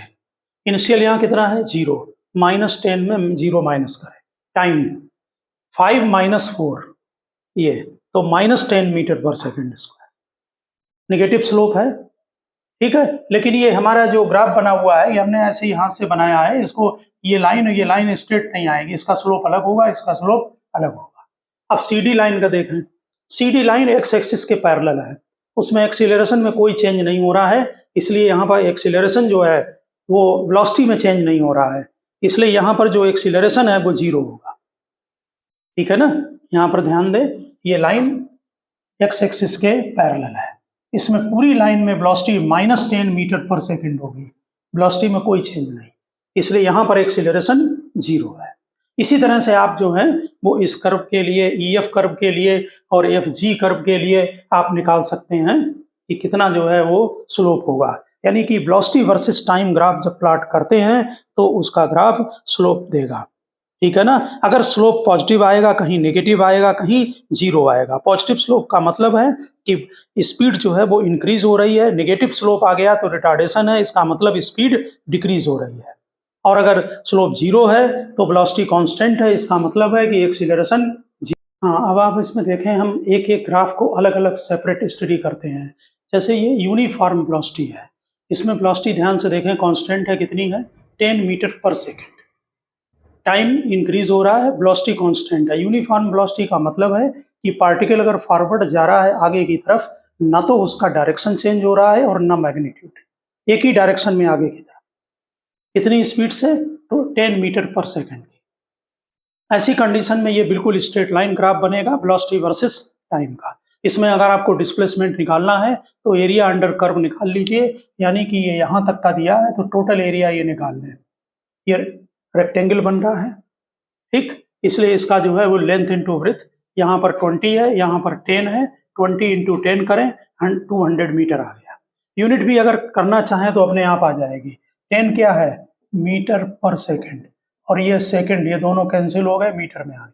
इनिशियल यहाँ कितना है 0, -10 में 0 माइनस करें, टाइम 5 माइनस 4, ये तो -10 मीटर पर सेकंड स्क्वायर, नेगेटिव स्लोप है। ठीक है, लेकिन ये हमारा जो ग्राफ बना हुआ है ये हमने ऐसे ही हाथ से बनाया है, इसको ये लाइन स्ट्रेट नहीं आएगी, इसका स्लोप अलग होगा, इसका स्लोप अलग होगा। अब सीडी लाइन का देखें, सीडी लाइन एक्स एक्सिस के पैरेलल है, उसमें एक्सीलरेशन में कोई चेंज नहीं हो रहा है, इसलिए यहाँ पर एक्सीलरेशन जो है वो वेलोसिटी में चेंज नहीं हो रहा है, इसलिए यहाँ पर जो एक्सीलरेशन है वो 0 होगा। ठीक है ना, यहाँ पर ध्यान दें, ये लाइन एक्स एक्सिस के पैरेलल है, इसमें पूरी लाइन में वेलोसिटी -10 मीटर पर सेकंड होगी, वेलोसिटी में कोई चेंज नहीं, इसलिए यहाँ पर एक्सीलरेशन 0 है। इसी तरह से आप जो है वो इस कर्व के लिए, EF कर्व के लिए और FG कर्व के लिए आप निकाल सकते हैं कि कितना जो है वो स्लोप होगा, यानी कि वेलोसिटी वर्सेस टाइम ग्राफ जब प्लॉट करते हैं तो उसका ग्राफ स्लोप देगा। ठीक है ना, अगर स्लोप पॉजिटिव आएगा, कहीं नेगेटिव आएगा, कहीं 0 आएगा। पॉजिटिव स्लोप का मतलब है कि स्पीड जो है वो इंक्रीज हो रही है, नेगेटिव स्लोप आ गया तो रिटार्डेशन है, इसका मतलब स्पीड डिक्रीज हो रही है, और अगर स्लोप 0 है तो वेलोसिटी कांस्टेंट है, इसका मतलब है कि एक्सीलरेशन। हाँ, अब आप इसमें देखें, हम एक एक ग्राफ को अलग अलग सेपरेट स्टडी करते हैं। जैसे ये यूनिफॉर्म वेलोसिटी है, इसमें वेलोसिटी ध्यान से देखें कांस्टेंट है, कितनी है 10 मीटर पर सेकेंड, टाइम इंक्रीज हो रहा है, वेलोसिटी कांस्टेंट है। यूनिफॉर्म वेलोसिटी का मतलब है कि पार्टिकल अगर फॉरवर्ड जा रहा है आगे की तरफ, ना तो उसका डायरेक्शन चेंज हो रहा है और ना मैग्नीट्यूड, एक ही डायरेक्शन में आगे की तरफ, कितनी स्पीड से, तो 10 मीटर पर सेकेंड की। ऐसी कंडीशन में ये बिल्कुल स्ट्रेट लाइन ग्राफ बनेगा वेलोसिटी वर्सेस टाइम का। इसमें अगर आपको डिस्प्लेसमेंट निकालना है तो एरिया अंडर कर्व निकाल लीजिए, यानी कि ये यहाँ तक का दिया है तो टोटल एरिया ये निकाल लें, ये रेक्टेंगल बन रहा है। ठीक, इसलिए इसका जो है वो लेंथ इंटू ब्रेथ, यहाँ पर 20 है, यहाँ पर 10 है, 20 इंटू 10 करें 200 मीटर आ गया। यूनिट भी अगर करना चाहें तो अपने आप आ जाएगी। 10 क्या है, मीटर पर सेकंड, और ये सेकंड, ये दोनों कैंसिल हो गए, मीटर में आ गया।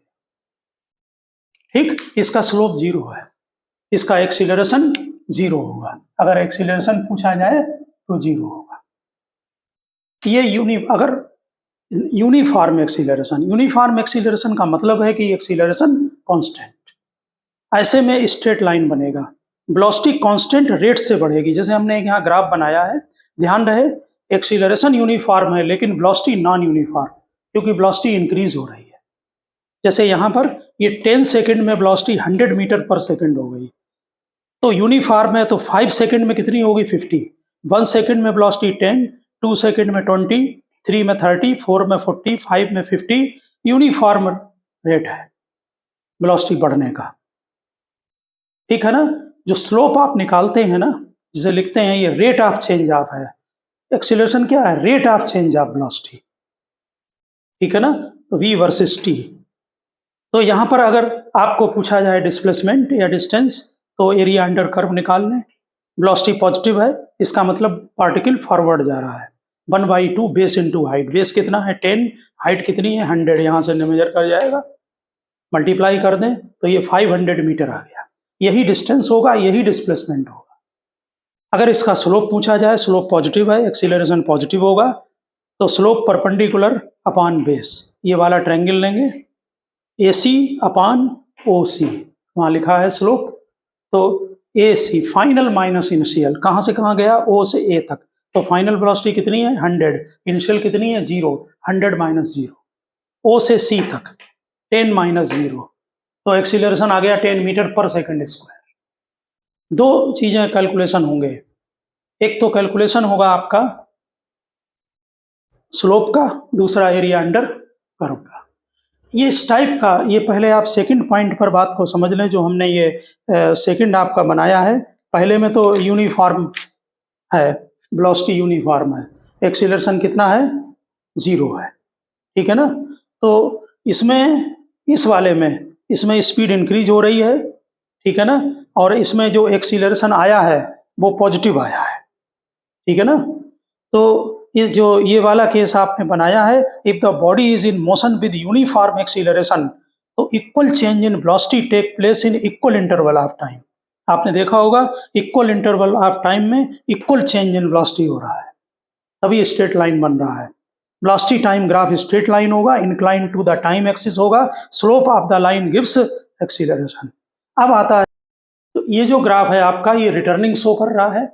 ठीक, इसका स्लोप 0 है, इसका एक्सीलरेशन 0 होगा, अगर एक्सीलरेशन पूछा जाए तो 0 होगा। ये अगर यूनिफॉर्म एक्सीलरेशन का मतलब है कि एक्सीलरेशन कांस्टेंट, ऐसे में स्ट्रेट लाइन बनेगा, वेलोसिटी कांस्टेंट रेट से बढ़ेगी। जैसे हमने यहाँ ग्राफ बनाया है, ध्यान रहे एक्सीलरेशन यूनिफॉर्म है लेकिन वेलोसिटी नॉन यूनिफॉर्म, क्योंकि वेलोसिटी इंक्रीज हो रही है। जैसे यहाँ पर ये 10 सेकंड में वेलोसिटी 100 मीटर पर सेकंड हो गई, तो यूनिफॉर्म है तो 5 सेकंड में कितनी होगी 50, 1 सेकंड में वेलोसिटी 10, 2 सेकंड में 20, 3 में 30, 4 में 40, 5 में 50, यूनिफॉर्म रेट है वेलोसिटी बढ़ने का। ठीक है ना, जो स्लोप आप निकालते हैं ना, जिसे लिखते हैं ये रेट ऑफ चेंज ऑफ है, एक्सीलरेशन क्या है, rate of change of velocity. ठीक है ना, तो v वर्सेस t। तो यहाँ पर अगर आपको पूछा जाए डिस्प्लेसमेंट या डिस्टेंस, तो एरिया अंडर कर्व निकाल लें, वेलोसिटी पॉजिटिव है, इसका मतलब पार्टिकल फॉरवर्ड जा रहा है, 1/2 बेस इंटू हाइट, बेस कितना है 10, हाइट कितनी है 100, यहाँ से मेजर कर जाएगा, मल्टीप्लाई कर दें तो ये 500 मीटर आ गया। यही डिस्टेंस होगा, यही डिस्प्लेसमेंट होगा। अगर इसका स्लोप पूछा जाए, स्लोप पॉजिटिव है, एक्सीलरेशन पॉजिटिव होगा, तो स्लोप परपेंडिकुलर अपॉन बेस, ये वाला ट्रायंगल लेंगे, AC अपॉन OC, वहाँ लिखा है स्लोप, तो AC फाइनल माइनस इनिशियल, कहाँ से कहाँ गया, O से A तक, तो फाइनल वेलोसिटी कितनी है 100, इनिशियल कितनी है 0, 100 माइनस 0, ओ से सी तक 10 माइनस 0, तो एक्सीलरेशन आ गया 10 मीटर पर सेकंड स्क्वायर। दो चीजें कैलकुलेशन होंगे, एक तो कैलकुलेशन होगा आपका स्लोप का, दूसरा एरिया अंडर कर्व का। ये इस टाइप का, ये पहले आप सेकंड पॉइंट पर बात को समझ लें जो हमने ये सेकंड आपका बनाया है। पहले में तो यूनिफॉर्म है, वेलोसिटी यूनिफॉर्म है, एक्सीलरेशन कितना है 0 है, ठीक है ना। तो इसमें इस वाले में इसमें स्पीड इंक्रीज हो रही है, ठीक है ना, और इसमें जो एक्सीलरेशन आया है वो पॉजिटिव आया है, ठीक है ना। तो इस जो ये वाला केस आपने बनाया है, if the body is in motion with uniform acceleration तो equal change in velocity take place in equal interval of time. आपने देखा होगा इक्वल इंटरवल ऑफ टाइम में इक्वल चेंज इन वेलोसिटी हो रहा है, तभी स्ट्रेट लाइन बन रहा है। Velocity time graph straight line होगा, incline to the time axis होगा, slope of the line gives acceleration. अब आता है, तो ये जो ग्राफ है आपका ये रिटर्निंग शो कर रहा है।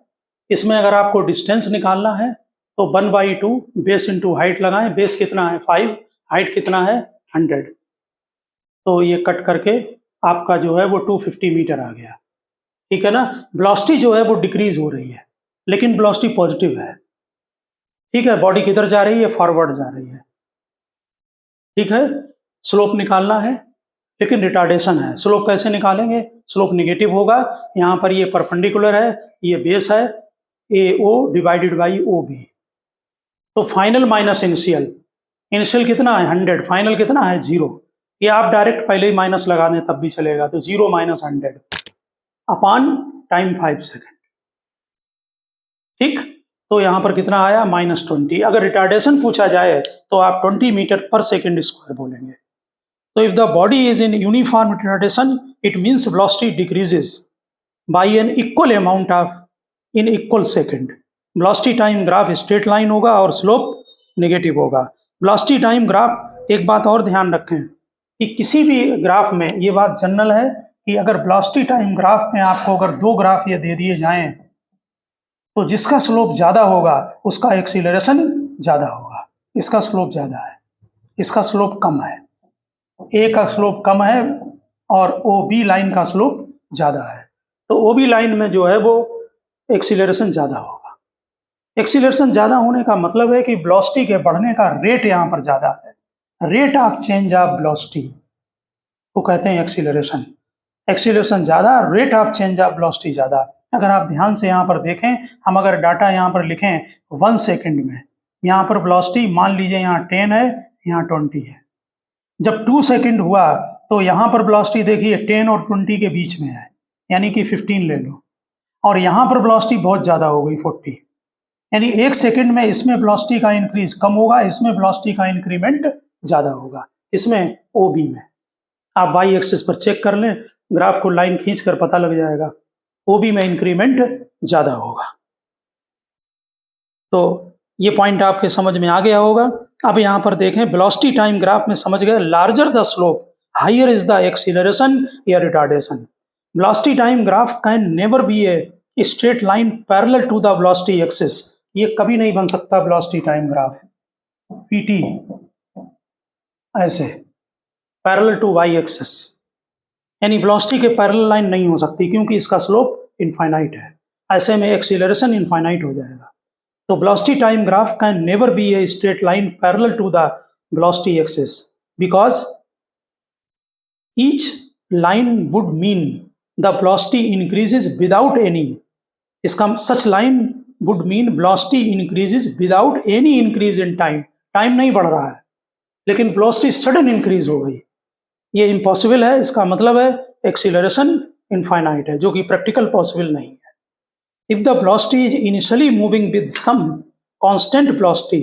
इसमें अगर आपको डिस्टेंस निकालना है तो 1/2 बेस इंटू हाइट लगाएं, बेस कितना है 5, हाइट कितना है 100, तो ये कट करके आपका जो है वो 250 मीटर आ गया, ठीक है ना। वेलोसिटी जो है वो डिक्रीज हो रही है लेकिन वेलोसिटी पॉजिटिव है, ठीक है। बॉडी किधर जा रही है, फॉरवर्ड जा रही है, ठीक है। स्लोप निकालना है लेकिन रिटार्डेशन है, स्लोप कैसे निकालेंगे, स्लोप नेगेटिव होगा। यहाँ पर ये परपेंडिकुलर है, ये बेस है, AO डिवाइडेड बाई OB, तो फाइनल माइनस इनिशियल, इनिशियल कितना है 100, फाइनल कितना है 0, ये आप डायरेक्ट पहले ही माइनस लगा दें तब भी चलेगा, तो 0 माइनस 100 अपॉन टाइम 5 सेकेंड, ठीक। तो यहाँ पर कितना आया -20। अगर रिटार्डेशन पूछा जाए तो आप 20 मीटर पर सेकेंड स्क्वायर बोलेंगे। तो if the body is in uniform retardation it means velocity decreases by an equal amount of in equal second. Velocity time graph straight line होगा और स्लोप नेगेटिव होगा। वेलोसिटी टाइम ग्राफ, एक बात और ध्यान रखें कि किसी भी ग्राफ में ये बात जनरल है कि अगर वेलोसिटी टाइम ग्राफ में आपको अगर दो ग्राफ ये दे दिए जाएं तो जिसका स्लोप ज़्यादा होगा उसका एक्सीलरेशन ज़्यादा होगा। इसका स्लोप ज़्यादा है, इसका स्लोप कम है, ए का स्लोप कम है और OB लाइन का स्लोप ज़्यादा है, तो OB लाइन में जो है वो एक्सीलरेशन ज़्यादा होगा। एक्सीलरेशन ज़्यादा होने का मतलब है कि वेलोसिटी के बढ़ने का रेट यहाँ पर ज़्यादा है, rate of change of velocity को कहते हैं एक्सीलरेशन। एक्सीलरेशन ज़्यादा, rate of change of velocity ज़्यादा। अगर आप ध्यान से यहाँ पर देखें, हम अगर डाटा यहाँ पर लिखें 1 सेकेंड में, यहाँ पर वेलोसिटी मान लीजिए यहाँ 10 है, यहाँ 20 है। जब 2 सेकेंड हुआ तो यहाँ पर वेलोसिटी देखिए 10 और 20 के बीच में है, यानी कि 15 ले लो, और यहाँ पर वेलोसिटी बहुत ज़्यादा हो गई 40, यानी 1 सेकेंड में इसमें वेलोसिटी का इंक्रीज कम होगा, इसमें वेलोसिटी का इंक्रीमेंट ज़्यादा होगा, इसमें OB में। आप वाई एक्सिस पर चेक कर लें, ग्राफ को लाइन खींच कर पता लग जाएगा, OB में इंक्रीमेंट ज़्यादा होगा। तो ये पॉइंट आपके समझ में आ गया होगा। अब यहाँ पर देखें वेलोसिटी टाइम ग्राफ में समझ गए, larger the slope higher is the acceleration या retardation. Velocity time graph can never be a straight line parallel to the velocity axis, ये कभी नहीं बन सकता वेलोसिटी टाइम ग्राफ PT ऐसे पैरेलल टू वाई एक्सिस, यानी वेलोसिटी के parallel line नहीं हो सकती क्योंकि इसका स्लोप इनफाइनाइट है, ऐसे में एक्सीलरेशन इनफाइनाइट हो जाएगा। तो velocity time graph can never be a straight line parallel to the velocity axis because each line would mean the velocity increases without any, इसका such line would mean velocity increases without any increase in time, time नहीं बढ़ रहा है लेकिन velocity sudden increase हो गई, ये impossible है। इसका मतलब है एक्सीलरेशन इनफाइनाइट है, जो कि प्रैक्टिकल पॉसिबल नहीं है। If the velocity is initially moving with some constant velocity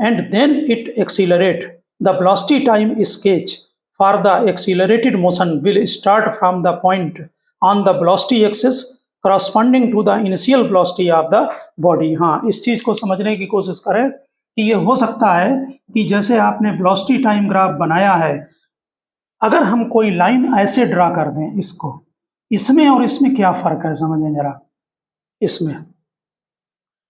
and then it accelerate, the velocity time sketch for the accelerated motion will start from the point on the velocity axis corresponding to the initial velocity of the body. हाँ, इस चीज को समझने की कोशिश करें कि ये हो सकता है कि जैसे आपने वेलोसिटी टाइम ग्राफ बनाया है, अगर हम कोई लाइन ऐसे ड्रा कर दें इसको, इसमें और इसमें क्या फर्क है समझें जरा। इसमें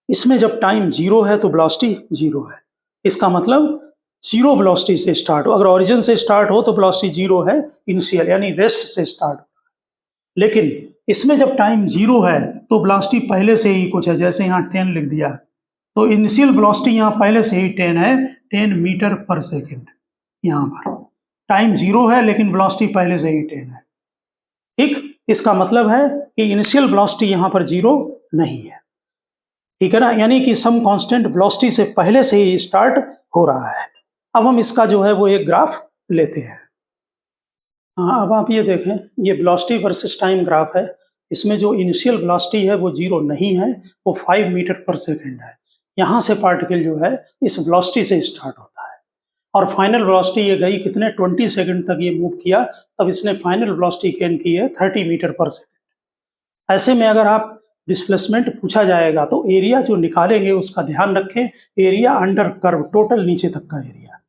इसमें जब टाइम 0 है तो वेलोसिटी 0 है। इसका मतलब 0 वेलोसिटी से स्टार्ट हो, अगर ओरिजिन से स्टार्ट हो तो वेलोसिटी 0 है इनिशियल, यानी रेस्ट से स्टार्ट। लेकिन इसमें जब टाइम 0 है तो वेलोसिटी पहले से ही कुछ है, जैसे यहाँ 10 लिख दिया, तो इनिशियल वेलोसिटी यहाँ पहले से ही 10 है, 10 मीटर पर सेकेंड। यहाँ पर टाइम 0 है लेकिन वेलोसिटी पहले से ही 10 है। ठीक, इसका मतलब है कि इनिशियल वेलोसिटी यहाँ पर 0 नहीं है, ठीक है ना, यानी कि सम कांस्टेंट वेलोसिटी से पहले से ही स्टार्ट हो रहा है। अब हम इसका जो है वो एक ग्राफ लेते हैं। हाँ, अब आप ये देखें, ये वेलोसिटी वर्सेस टाइम ग्राफ है। इसमें जो इनिशियल वेलोसिटी है वो 0 नहीं है, वो 5 मीटर पर सेकेंड है। यहाँ से पार्टिकल जो है इस वेलोसिटी से स्टार्ट होता है और फाइनल वेलोसिटी ये गई कितने 20 सेकंड तक ये मूव किया, तब इसने फाइनल वेलोसिटी गेन की है 30 मीटर पर सेकंड। ऐसे में अगर आप डिस्प्लेसमेंट पूछा जाएगा तो एरिया जो निकालेंगे उसका ध्यान रखें, एरिया अंडर कर्व, टोटल नीचे तक का एरिया।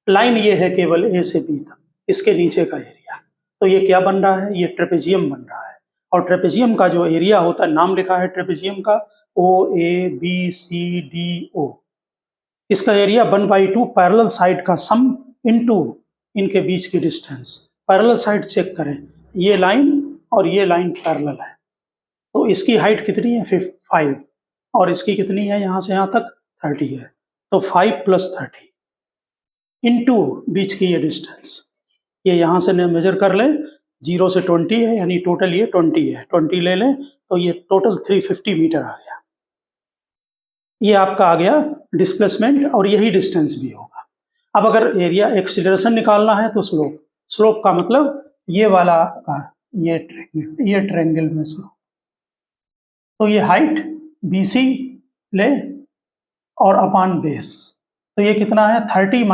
लाइन ये है केवल ए से बी तक, इसके नीचे का एरिया। तो ये क्या बन रहा है, ये ट्रेपेजियम बन रहा है। और ट्रेपेजियम का जो एरिया होता है, नाम लिखा है ट्रेपेजियम का OABCDO, इसका एरिया 1/2 पैरेलल साइड का सम इनटू इनके बीच की डिस्टेंस। पैरेलल साइड चेक करें, ये लाइन और ये लाइन पैरेलल है, तो इसकी हाइट कितनी है 5 और इसकी कितनी है यहाँ से यहाँ तक 30 है, तो 5 + 30 इनटू बीच की ये डिस्टेंस, ये यहाँ से मेजर कर लें, 0 से 20 है, यानी टोटल ये 20 है, 20 ले लें तो ये टोटल 350 मीटर आ गया। ये आपका आ गया डिस्प्लेसमेंट और यही डिस्टेंस भी होगा। अब अगर एरिया एक्सीलरेशन निकालना है तो स्लोप, स्लोप का मतलब ये वाला का ये ट्रायंगल में स्लोप, तो ये हाइट BC ले और अपान बेस, तो ये कितना है 30 -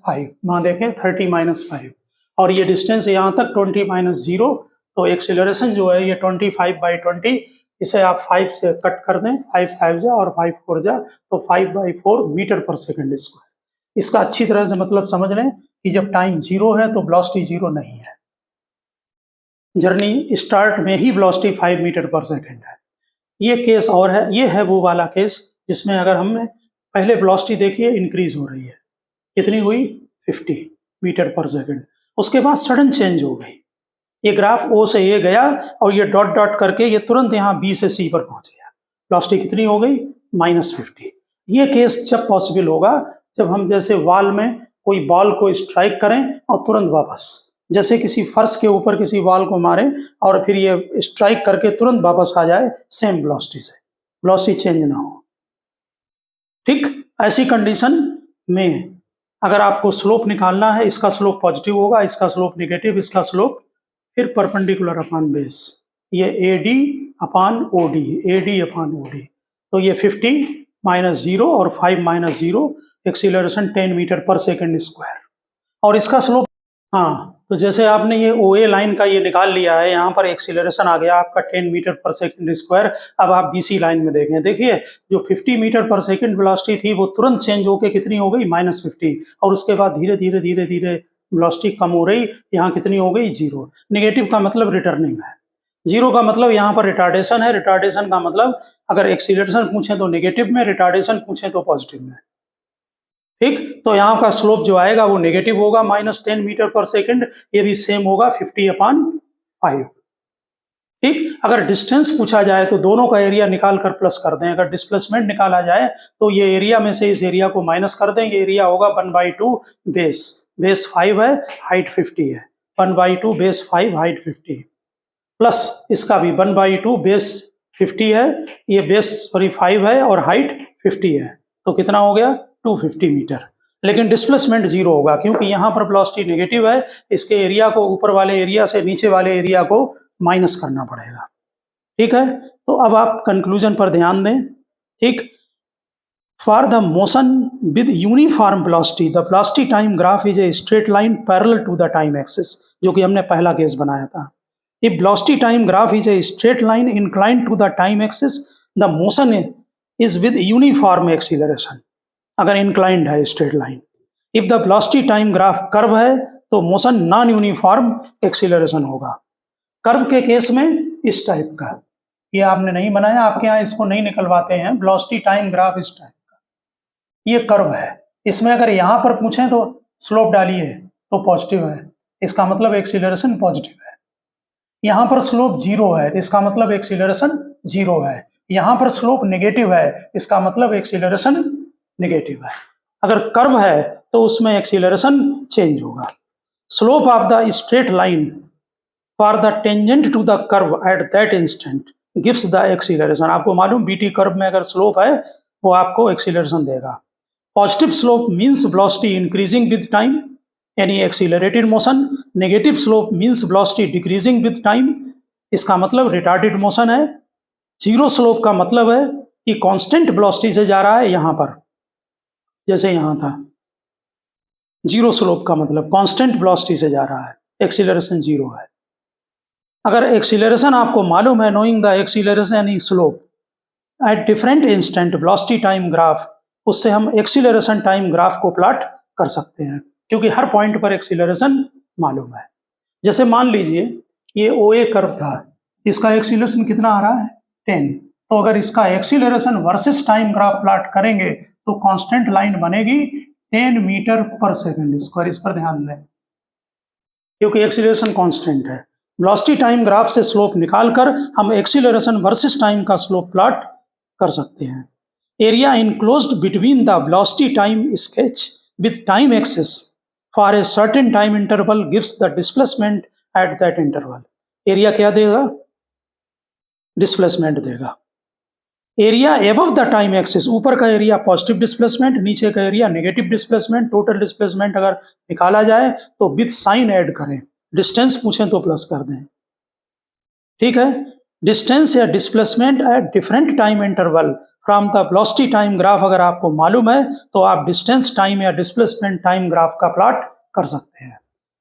5, वहाँ देखें 30 - 5, और ये डिस्टेंस यहाँ तक 20 - 0, तो एक्सीलरेशन जो है ये 25/20, इसे आप 5 से कट कर दें, 5 5 जा और 5 4 जा, तो 5/4 मीटर पर सेकंड स्क्वायर। इसका अच्छी तरह से मतलब समझ लें कि जब टाइम 0 है तो वेलोसिटी 0 नहीं है, जर्नी स्टार्ट में ही वेलोसिटी 5 मीटर पर सेकंड है। ये केस और है, ये है वो वाला केस जिसमें अगर हमने पहले वेलोसिटी देखिए इंक्रीज हो रही है, कितनी हुई 50 मीटर पर सेकंड, उसके बाद सडन चेंज हो गई, ये ग्राफ O से A गया और ये डॉट डॉट करके ये तुरंत यहाँ B से C पर पहुंच गया, वेलोसिटी कितनी हो गई -50। ये केस जब पॉसिबल होगा जब हम जैसे वॉल में कोई बॉल को स्ट्राइक करें और तुरंत वापस, जैसे किसी फर्श के ऊपर किसी बॉल को मारें और फिर ये स्ट्राइक करके तुरंत वापस आ जाए सेम वेलोसिटी से, वेलोसिटी चेंज ना हो। ठीक, ऐसी कंडीशन में अगर आपको स्लोप निकालना है, इसका स्लोप पॉजिटिव होगा, इसका स्लोप नेगेटिव, इसका स्लोप फिर परपेंडिकुलर अपान बेस, ये AD/OD, तो ये 50 - 0 और 5 - 0, एक्सीलरेशन 10 मीटर पर सेकंड स्क्वायर, और इसका स्लोप, हाँ, तो जैसे आपने ये OA लाइन का ये निकाल लिया है, यहाँ पर एक्सीलरेशन आ गया आपका 10 मीटर पर सेकंड स्क्वायर। अब आप BC लाइन में देखें, देखिए जो 50 मीटर पर सेकंड वेलोसिटी थी वो तुरंत चेंज होकर कितनी हो गई -50, और उसके बाद धीरे धीरे धीरे धीरे वेलोसिटी कम हो रही, यहाँ कितनी हो गई 0। नेगेटिव का मतलब रिटर्निंग है, 0 का मतलब यहाँ पर रिटार्डेशन है, रिटार्डेशन का मतलब अगर एक्सीलरेशन पूछें तो नेगेटिव में, रिटार्डेशन पूछें तो पॉजिटिव में। ठीक, तो यहाँ का स्लोप जो आएगा वो नेगेटिव होगा -10 मीटर पर सेकंड, ये भी सेम होगा 50/5। ठीक, अगर डिस्टेंस पूछा जाए तो दोनों का एरिया निकाल कर प्लस कर दें, अगर डिस्प्लेसमेंट निकाला जाए तो ये एरिया में से इस एरिया को माइनस कर दें, ये एरिया होगा 1/2 बेस 5 है, हाइट 50 है, 1/2 बेस 5 हाइट 50, प्लस इसका भी 1/2 बेस 50 है, ये बेस 5 है और हाइट 50 है, तो कितना हो गया 250 मीटर। लेकिन डिस्प्लेसमेंट 0 होगा क्योंकि यहाँ पर वेलोसिटी नेगेटिव है, इसके एरिया को ऊपर वाले एरिया से नीचे वाले एरिया को माइनस करना पड़ेगा। ठीक है, तो अब आप कंक्लूजन पर ध्यान दें। ठीक, for the motion with uniform velocity the velocity time graph is a straight line parallel to the time axis, जो कि हमने पहला केस बनाया था। If velocity time graph is a straight line inclined to the time axis the motion is with uniform acceleration, अगर inclined है straight line. If the velocity time graph curve है तो मोशन नॉन यूनिफॉर्म एक्सीलरेशन होगा। Curve के case में इस type का, ये आपने नहीं बनाया, आपके यहाँ इसको नहीं निकलवाते हैं, वेलोसिटी टाइम ग्राफ इस टाइप का। ये कर्व है, इसमें अगर यहाँ पर पूछें तो स्लोप डालिए तो पॉजिटिव है, इसका मतलब एक्सीलरेशन पॉजिटिव है। यहाँ पर स्लोप जीरो है, इसका मतलब एक्सीलरेशन जीरो है। यहाँ पर स्लोप नेगेटिव है, इसका मतलब एक्सीलरेशन नेगेटिव है। अगर कर्व है तो उसमें एक्सीलरेशन चेंज होगा। Slope of the straight line for the tangent to the curve at that instant gives the acceleration. आपको मालूम बीटी कर्व में अगर स्लोप है वो आपको एक्सीलरेशन देगा। Positive slope means velocity increasing with time, यानी accelerated motion. Negative slope means velocity decreasing with time, इसका मतलब रिटार्डेड मोशन है। जीरो स्लोप का मतलब है कि कांस्टेंट वेलोसिटी से जा रहा है, यहाँ पर जैसे यहाँ था। जीरो स्लोप का मतलब कांस्टेंट वेलोसिटी से जा रहा है, एक्सीलरेशन जीरो है। अगर एक्सीलरेशन आपको मालूम है, नोइंग द एक्सीलरेशन यानी slope at different instant velocity time graph, उससे हम एक्सीलरेशन टाइम ग्राफ को प्लॉट कर सकते हैं, क्योंकि हर पॉइंट पर एक्सीलरेशन मालूम है। जैसे मान लीजिए ये OA कर्व था, इसका एक्सीलरेशन कितना आ रहा है 10, तो अगर इसका acceleration versus time graph plot करेंगे तो कांस्टेंट लाइन बनेगी 10 मीटर पर सेकंड स्क्वायर। इस पर ध्यान दें, क्योंकि एक्सीलरेशन कांस्टेंट है। वेलोसिटी टाइम ग्राफ से स्लोप निकालकर हम एक्सीलरेशन वर्सेस टाइम का स्लोप प्लॉट कर सकते हैं। Area enclosed between the velocity time sketch with time axis for a certain time interval gives the displacement at that interval. Area क्या देगा? Displacement देगा। Area above the time axis, ऊपर का area positive displacement, नीचे का area negative displacement. Total displacement अगर निकाला जाए तो विद साइन ऐड करें, डिस्टेंस पूछें तो प्लस कर दें, ठीक है। डिस्टेंस या displacement at different time interval from the velocity time graph अगर आपको मालूम है तो आप डिस्टेंस टाइम या डिस्प्लेसमेंट टाइम ग्राफ का प्लॉट कर सकते हैं।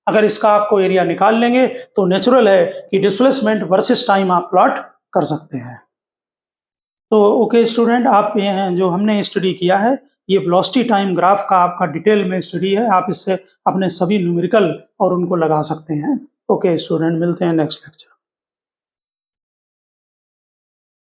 अगर इसका आपको एरिया निकाल लेंगे तो नेचुरल है कि डिस्प्लेसमेंट वर्सेस टाइम आप प्लॉट कर सकते हैं। तो ओके स्टूडेंट, आप जो हमने स्टडी किया है ये वेलोसिटी टाइम ग्राफ का आपका डिटेल में स्टडी है। आप इससे अपने सभी न्यूमेरिकल और उनको लगा सकते हैं। ओके स्टूडेंट, मिलते हैं नेक्स्ट लेक्चर।